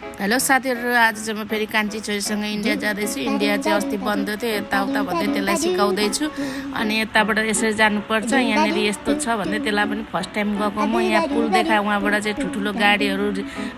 Hello साथीहरु, आज चाहिँ म फेरि कान्छी छोरीसँग इन्डिया जाँदैछु। इन्डिया चाहिँ अस्ति बन्द थियो, यताउता भन्दै त्यसलाई सिकाउँदैछु। अनि यताबाट यसरी जानुपर्छ, यहाँनिर यस्तो छ भन्दै त्यसलाई पनि फर्स्ट टाइम गएको म। यहाँ पुल देखाएँ, उहाँबाट चाहिँ ठुल्ठुलो गाडीहरू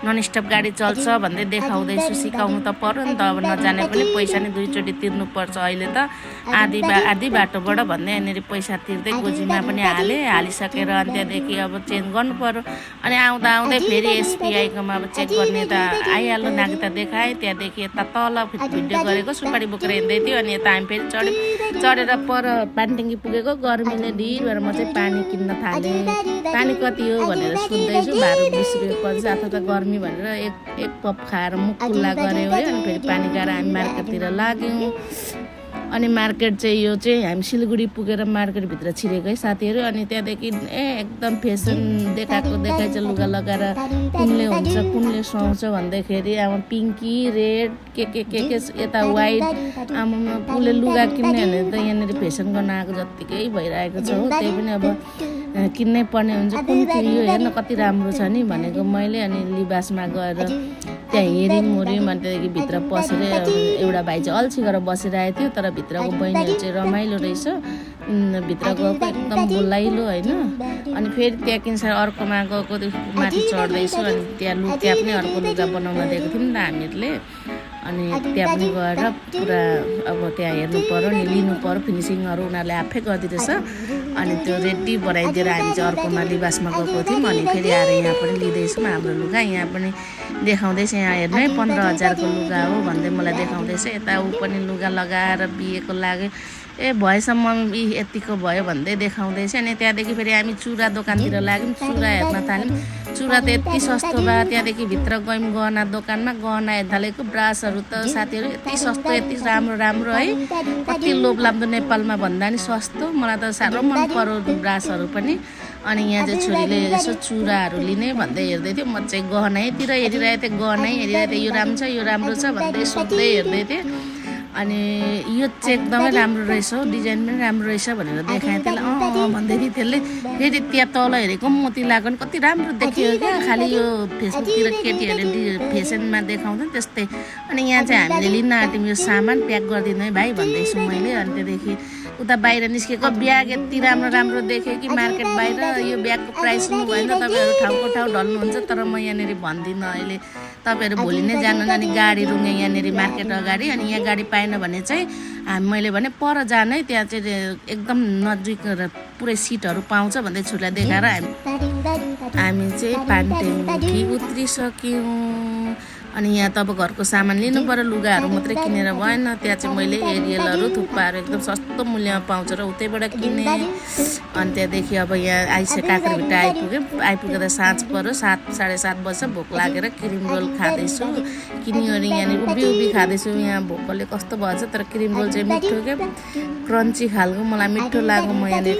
नन स्टप गाडी चल्छ भन्दै देखाउँदैछु। सिकाउनु त पर्यो नि त, अब नजाने पनि पैसा नि दुईचोटि तिर्नुपर्छ। अहिले त आधी बाटोबाट भन्दै यहाँनिर पैसा तिर्दै गोजीमा पनि हालिसकेर अनि त्यहाँदेखि अब चेन्ज गर्नु पर्यो। अनि आउँदै फेरि एसपिआईकोमा अब चेक गर्ने त आइहाल्यो। नागरिकता देखाएँ, त्यहाँदेखि यता तल भिडियो गरेको सुपारी बोकेर हिँड्दै थियो। अनि यता हामी फेरि चढेर पर पानी ट्याङ्की पुगेको। गर्मीले ढिर भएर म चाहिँ पानी किन्न थालेँ। पानी कति हो भनेर सोध्दैछु, 12-20 रुपियाँ पर्छ। अथवा त गर्मी भनेर एक कप खाएर मुख खुल्ला गऱ्यो अरे। अनि फेरि पानी खाएर हामी मार्केटतिर लाग्यौँ। अनि मार्केट चाहिँ यो चाहिँ हामी सिलगढी पुगेर मार्केटभित्र छिरेको है साथीहरू। अनि त्यहाँदेखि एकदम फेसन देखाइ चाहिँ लुगा लगाएर कुनले हुन्छ कुनले सुहाउँछ भन्दाखेरि अब पिङ्की रेड के यता वाइट आमामा उसले लुगा किन्ने भने त यहाँनिर फेसन गर्न आएको जत्तिकै भइरहेको छ हो। त्यही पनि अब किन्नै पर्ने हुन्छ। कुन यो हेर्न कति राम्रो छ नि भनेको मैले। अनि लिबासमा गएर त्यहाँ हेऱ्यौँ अनि त्यहाँदेखि भित्र पसेर एउटा भाइ चाहिँ अल्छी गरेर बसिरहेको थियो। तर भित्रको बहिनीहरू चाहिँ रमाइलो रहेछ। भित्र गएको एकदम बोलाइलो होइन। अनि फेरि त्यहाँ किनसार अर्कोमा गएको माथि चढ्दैछु। अनि त्यहाँ पनि अर्को लुगा बनाउन दिएको थियौँ नि त हामीहरूले। अनि त्यहाँ पनि गएर पुरा अब त्यहाँ हेर्नु पऱ्यो नि, लिनु पऱ्यो। फिनिसिङहरू उनीहरूले आफै गरिदिँदैछ। अनि त्यो रेडी बनाइदिएर हामी चाहिँ अर्कोमा लिबासमा गएको थियौँ। अनि फेरि आएर यहाँ पनि लिँदैछौँ हाम्रो लुगा। यहाँ पनि देखाउँदैछ, यहाँ हेर्नु है 15,000को लुगा हो भन्दै मलाई देखाउँदैछ। यता ऊ पनि लुगा लगाएर बिहेको लागि भएसम्म यतिको भयो भन्दै देखाउँदैछ। अनि त्यहाँदेखि फेरि हामी चुरा दोकानतिर लाग्यौँ, चुरा हेर्न थाल्यौँ। चुरा त यति सस्तो भयो। त्यहाँदेखि भित्र गयौँ गहना दोकानमा, गहना हेर्न थालेको। ब्रासहरू त साथीहरू यति सस्तो, यति राम्रो है। कति लोभ लाग्दो, नेपालमा भन्दा नि सस्तो। मलाई त साह्रो मन पर्यो ब्रासहरू पनि। अनि यहाँ चाहिँ छोरीले यसो चुराहरू लिने भन्दै हेर्दै थियो। म चाहिँ गहनातिर हेरिरहेको थिएँ, गहनै हेरिरहेको थिएँ। यो राम्रो छ, यो राम्रो छ भन्दै सोध्दै हेर्दै थिएँ। अनि यो चाहिँ एकदमै राम्रो रहेछ हौ, डिजाइन पनि राम्रो रहेछ भनेर देखाएँ त्यसलाई। भन्दै थियो त्यसले। फेरि त्यहाँ तल हेरेको मोती लगाएको पनि कति राम्रो देखियो क्या। खालि यो फेसबुकतिर केटीहरूले फेसनमा देखाउँछ नि त्यस्तै। अनि यहाँ चाहिँ हामीले लिन आँट्यौँ, यो सामान प्याक गरिदिनु है भाइ भन्दैछु मैले। अनि त्यहाँदेखि उता बाहिर निस्केको ब्याग यति राम्रो देखेँ कि मार्केट बाहिर। यो ब्यागको प्राइस सुन्नु भएन, तपाईँहरू ठाउँको ठाउँ ढल्नुहुन्छ। तर म यहाँनिर भन्दिनँ अहिले, तपाईँहरू भोलि नै जानु। अनि गाडी रुँगे यहाँनिर मार्केट अगाडि। अनि यहाँ गाडी पाएन भने चाहिँ मैले भने पर जानै, त्यहाँ चाहिँ एकदम नजिक पुरै सिटहरू पाउँछ भन्दै छोरीलाई देखाएर हामी चाहिँ पानी ट्याङ्की उत्रिसक्यौँ। अनि यहाँ त अब घरको सामान लिनु पऱ्यो, लुगाहरू मात्रै किनेर भएन। त्यहाँ चाहिँ मैले एरियलहरू थुक्पाहरू एकदम सस्तो मूल्यमा पाउँछ र उतैबाट किनेँ। अनि त्यहाँदेखि अब यहाँ काँक्रेभिट्टा आइपुगेर साँझ पऱ्यो, 7-7:30 बज्छ। भोक लागेर क्रिम रोल खाँदैछु। किनिवरी यहाँनिर उभि खाँदैछु। यहाँ भोकले कस्तो भएछ, तर क्रिम रोल चाहिँ मिठो क्या, क्रन्ची खालको। मलाई मिठो लाग्यो। म यहाँनिर